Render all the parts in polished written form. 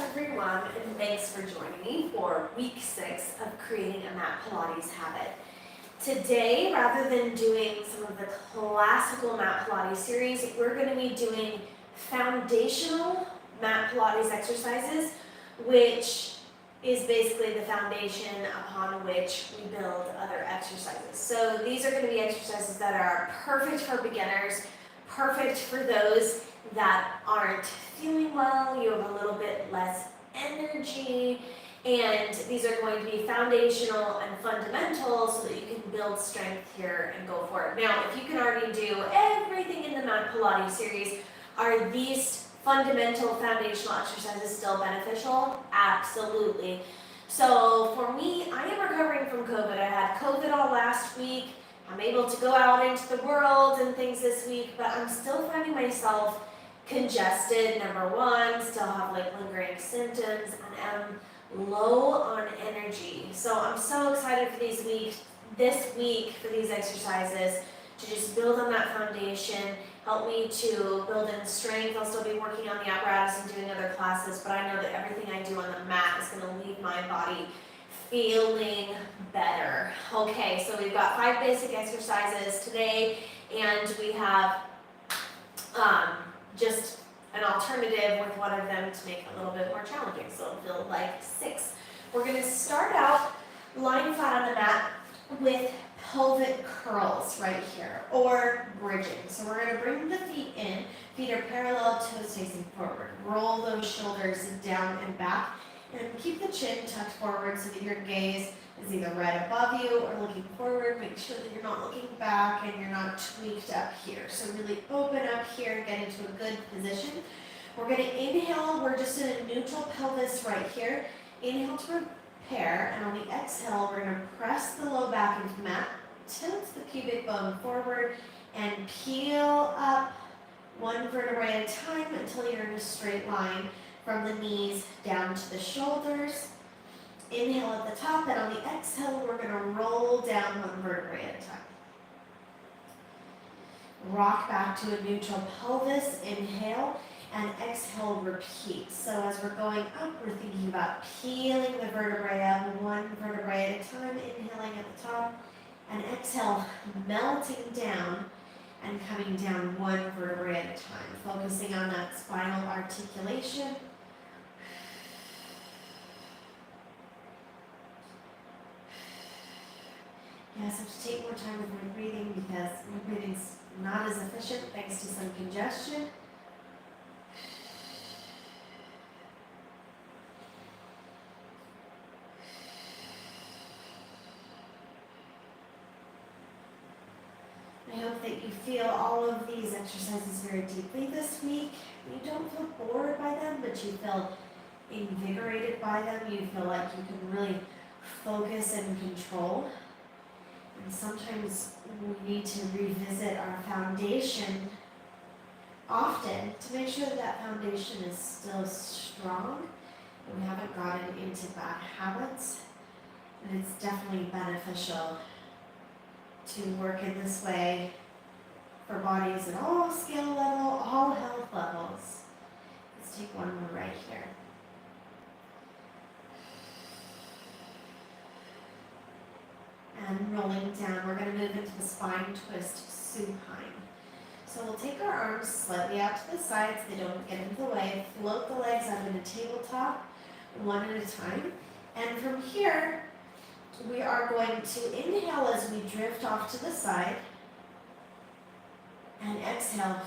everyone, and thanks for joining me for week 6 of creating a mat Pilates habit. Today, rather than doing some of the classical mat Pilates series, we're going to be doing foundational mat Pilates exercises, which is basically the foundation upon which we build other exercises. So these are going to be exercises that are perfect for beginners, perfect for those that aren't feeling well, you have a little bit less energy, and these are going to be foundational and fundamental so that you can build strength here and go for it. Now, if you can already do everything in the Mat Pilates series, are these fundamental foundational exercises still beneficial? Absolutely. So for me, I am recovering from COVID. I had COVID all last week. I'm able to go out into the world and things this week, but I'm still finding myself congested, number one, still have lingering symptoms, and am low on energy. So I'm so excited for this week for these exercises to just build on that foundation, help me to build in strength. I'll still be working on the apparatus and doing other classes, but I know that everything I do on the mat is going to leave my body feeling better. Okay, so we've got 5 basic exercises today, and we have just an alternative with one of them to make it a little bit more challenging, so it'll feel like 6. We're going to start out lying flat on the mat with pelvic curls right here, or bridging. So we're going to bring the feet in, feet are parallel, toes facing forward. Roll those shoulders down and back, and keep the chin tucked forward so that your gaze is either right above you or looking forward. Make sure that you're not looking back and you're not tweaked up here. So really open up here, get into a good position. We're going to inhale. We're just in a neutral pelvis right here. Inhale to prepare, and on the exhale, we're going to press the low back into the mat, tilt the pubic bone forward, and peel up one vertebrae at a time until you're in a straight line from the knees down to the shoulders. Inhale at the top, and on the exhale, we're going to roll down one vertebrae at a time. Rock back to a neutral pelvis, inhale, and exhale, repeat. So as we're going up, we're thinking about peeling the vertebrae up, one vertebrae at a time, inhaling at the top, and exhale, melting down and coming down one vertebrae at a time, focusing on that spinal articulation. Yes, I have to take more time with my breathing because my breathing's not as efficient thanks to some congestion. I hope that you feel all of these exercises very deeply this week. You don't feel bored by them, but you feel invigorated by them. You feel like you can really focus and control. And sometimes we need to revisit our foundation often to make sure that that foundation is still strong and we haven't gotten into bad habits. And it's definitely beneficial to work in this way for bodies at all skill level, all health levels. Let's take one more right here. And rolling down, we're going to move into the spine twist supine. So we'll take our arms slightly out to the sides, they don't get into the way, float the legs up into tabletop, one at a time. And from here, we are going to inhale as we drift off to the side, and exhale.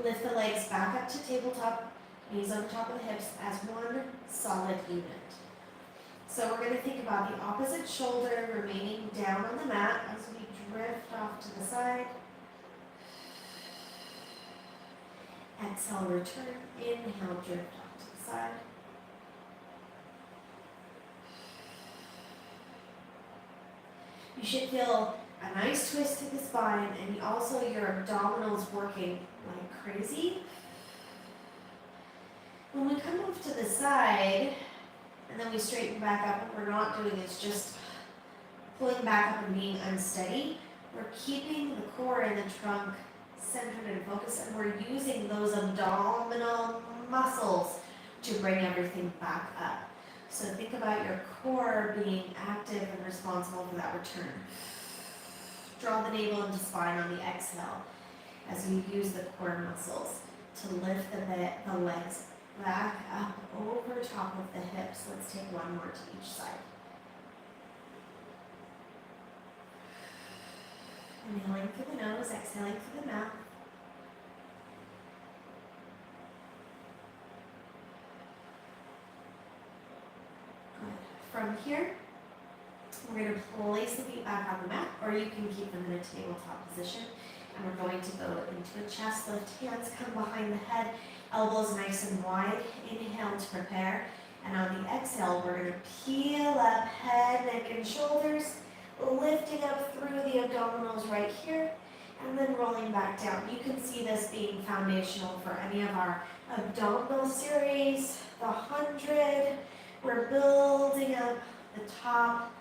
Lift the legs back up to tabletop, knees on top of the hips as one solid unit. So we're going to think about the opposite shoulder remaining down on the mat as we drift off to the side. Exhale, return. Inhale, drift off to the side. You should feel a nice twist to the spine, and also your abdominals working like crazy. When we come off to the side, and then we straighten back up, what we're not doing is just pulling back up and being unsteady. We're keeping the core and the trunk centered and focused, and we're using those abdominal muscles to bring everything back up. So think about your core being active and responsible for that return. Draw the navel into spine on the exhale as you use the core muscles to lift the legs back up over top of the hips. Let's take one more to each side. Inhaling through the nose, exhaling through the mouth. Good. From here, we're going to place the feet back on the mat, or you can keep them in a tabletop position. And we're going to go into a chest lift. Hands come behind the head, elbows nice and wide. Inhale to prepare. And on the exhale, we're going to peel up head, neck, and shoulders, lifting up through the abdominals right here, and then rolling back down. You can see this being foundational for any of our abdominal series. The 100, we're building up the top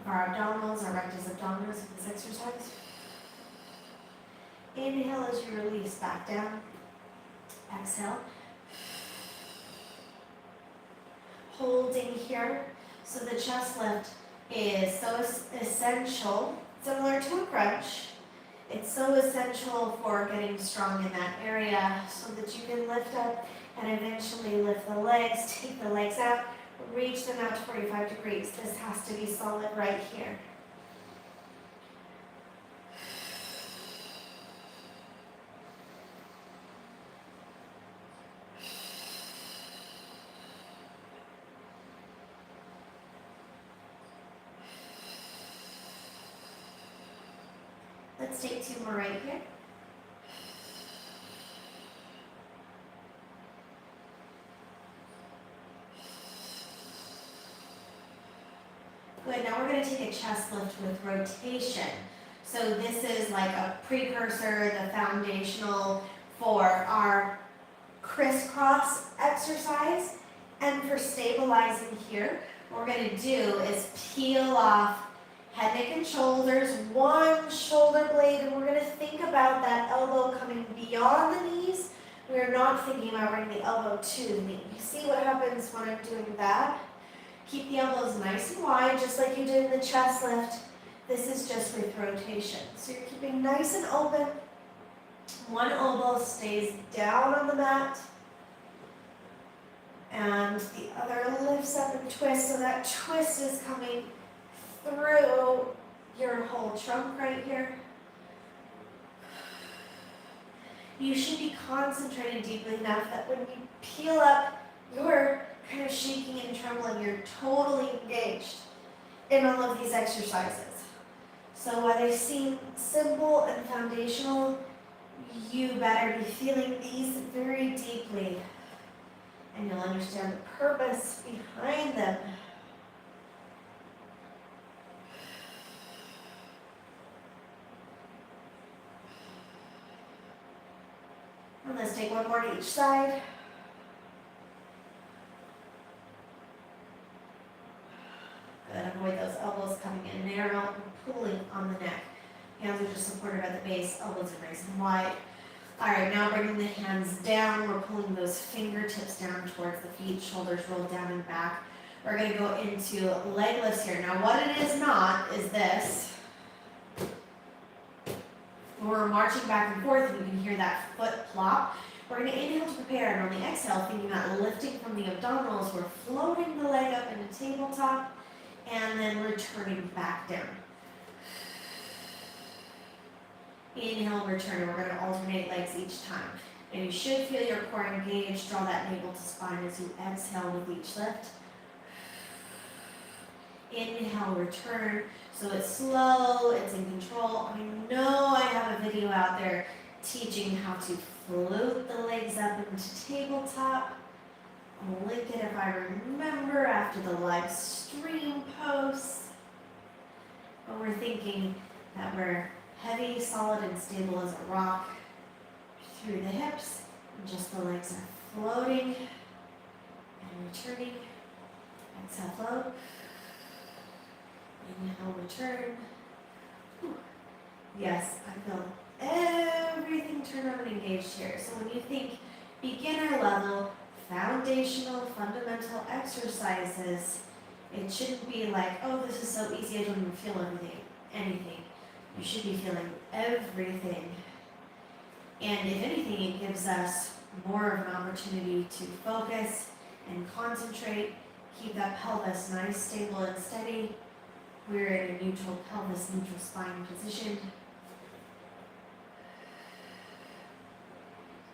of our abdominals, our rectus abdominis with this exercise. Inhale as you release back down. Exhale. Holding here. So the chest lift is so essential, similar to a crunch. It's so essential for getting strong in that area so that you can lift up and eventually lift the legs, take the legs out, reach them out to 45 degrees. This has to be solid right here. Let's take two more right here. Good, now we're going to take a chest lift with rotation. So this is like a precursor, the foundational for our crisscross exercise. And for stabilizing here, what we're going to do is peel off head, neck, and shoulders, one shoulder blade, and we're going to think about that elbow coming beyond the knees. We're not thinking about bringing the elbow to the knee. See what happens when I'm doing that? Keep the elbows nice and wide, just like you did in the chest lift. This is just with rotation. So you're keeping nice and open. One elbow stays down on the mat, and the other lifts up and twists, so that twist is coming through your whole trunk right here. You should be concentrating deeply enough that when you peel up, you're kind of shaking and trembling. You're totally engaged in all of these exercises. So while they seem simple and foundational, you better be feeling these very deeply, and you'll understand the purpose behind them. And let's take one more to each side. Good, avoid those elbows coming in narrow and pulling on the neck. Hands are just supported at the base, elbows are nice and wide. All right, now bringing the hands down, we're pulling those fingertips down towards the feet, shoulders rolled down and back. We're gonna go into leg lifts here. Now what it is not is this. We're marching back and forth, and you can hear that foot plop. We're going to inhale to prepare, and on the exhale, thinking about lifting from the abdominals, we're floating the leg up into tabletop, and then returning back down. Inhale, return, and we're going to alternate legs each time. And you should feel your core engaged. Draw that navel to spine as you exhale with each lift. Inhale, return. So it's slow, it's in control. I know I have a video out there teaching how to float the legs up into tabletop. I'll link it if I remember after the live stream posts. But we're thinking that we're heavy, solid, and stable as a rock through the hips. And just the legs are floating and returning. Exhale, float. Inhale, return. Whew. Yes, I feel everything turn on and engaged here. So when you think beginner level, foundational, fundamental exercises. It shouldn't be like, oh, this is so easy, I don't even feel anything. You should be feeling everything. And if anything, it gives us more of an opportunity to focus and concentrate, keep that pelvis nice, stable, and steady. We're in a neutral pelvis, neutral spine position.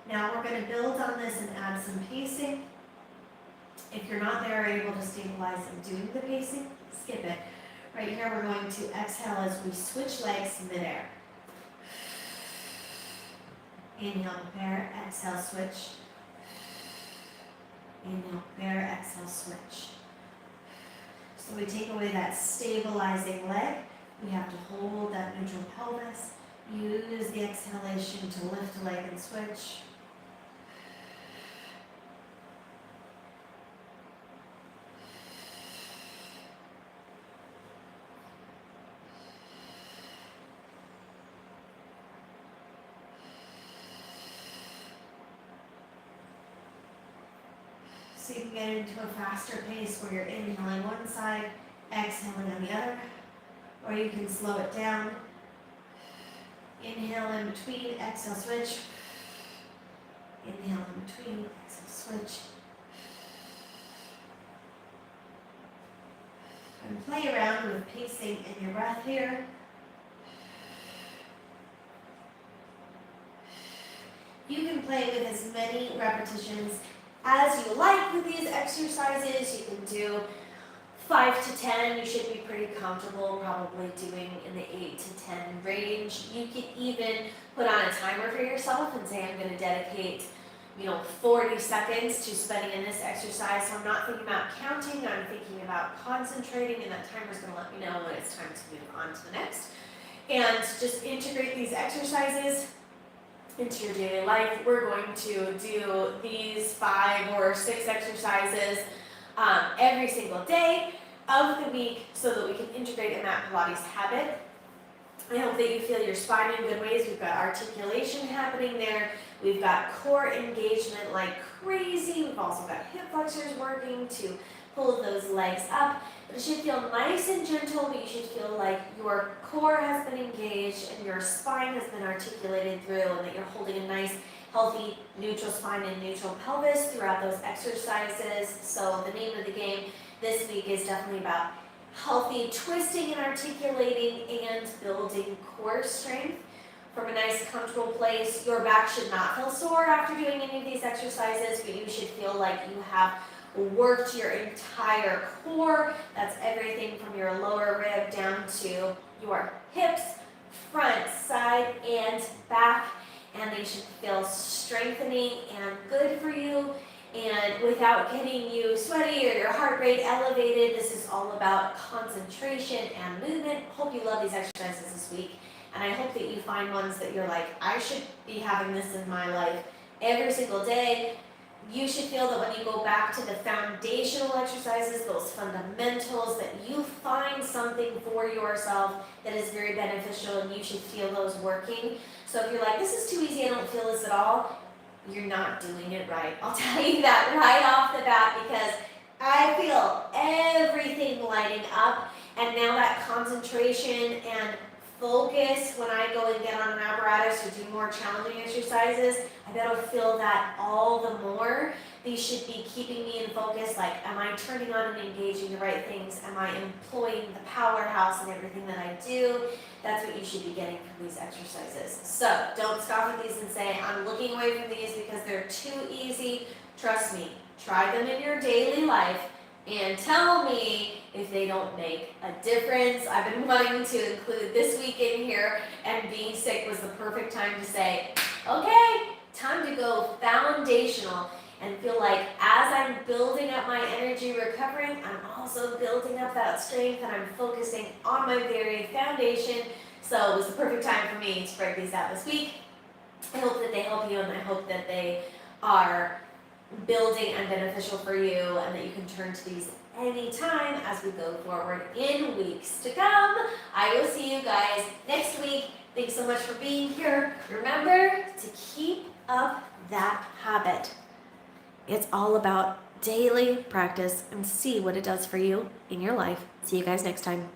Now we're going to build on this and add some pacing. If you're not there able to stabilize and doing the pacing, skip it. Right here we're going to exhale as we switch legs midair. Inhale, prepare, exhale, switch. Inhale, prepare, exhale, switch. So we take away that stabilizing leg. We have to hold that neutral pelvis. Use the exhalation to lift a leg and switch. So you can get into a faster pace where you're inhaling one side, exhaling on the other, or you can slow it down. Inhale in between, exhale, switch. Inhale in between, exhale, switch. And play around with pacing in your breath here. You can play with as many repetitions as you like with these exercises. You can do 5 to 10. You should be pretty comfortable probably doing in the 8 to 10 range. You can even put on a timer for yourself and say, I'm going to dedicate 40 seconds to spending in this exercise. So I'm not thinking about counting, I'm thinking about concentrating, and that timer is going to let me know when it's time to move on to the next. And just integrate these exercises into your daily life. We're going to do these 5 or 6 exercises every single day of the week so that we can integrate a mat Pilates habit. I hope that you feel your spine in good ways. We've got articulation happening there. We've got core engagement like crazy. We've also got hip flexors working to pull those legs up. But it should feel nice and gentle, but you should feel like your core has been engaged and your spine has been articulated through, and that you're holding a nice, healthy, neutral spine and neutral pelvis throughout those exercises. So the name of the game this week is definitely about healthy twisting and articulating and building core strength from a nice, comfortable place. Your back should not feel sore after doing any of these exercises, but you should feel like you have worked your entire core. That's everything from your lower rib down to your hips, front, side, and back. And they should feel strengthening and good for you, and without getting you sweaty or your heart rate elevated. This is all about concentration and movement. Hope you love these exercises this week, and I hope that you find ones that you're like, I should be having this in my life every single day. You should feel that when you go back to the foundational exercises, those fundamentals, that you find something for yourself that is very beneficial, and you should feel those working. So if you're like, this is too easy, I don't feel this at all, you're not doing it right. I'll tell you that right off the bat, because I feel everything lighting up, and now that concentration and focus when I go and get on an apparatus or do more challenging exercises, I bet I'll feel that all the more. These should be keeping me in focus, like, am I turning on and engaging the right things? Am I employing the powerhouse in everything that I do? That's what you should be getting from these exercises. So don't scoff at these and say, I'm looking away from these because they're too easy. Trust me, try them in your daily life and tell me if they don't make a difference. I've been wanting to include this week in here, and being sick was the perfect time to say, okay, time to go foundational, and feel like as I'm building up my energy recovering, I'm also building up that strength, and I'm focusing on my very foundation. So it was the perfect time for me to break these out this week. I hope that they help you, and I hope that they are building and beneficial for you, and that you can turn to these anytime as we go forward in weeks to come. I will see you guys next week. Thanks so much for being here. Remember to keep up that habit. It's all about daily practice and see what it does for you in your life. See you guys next time.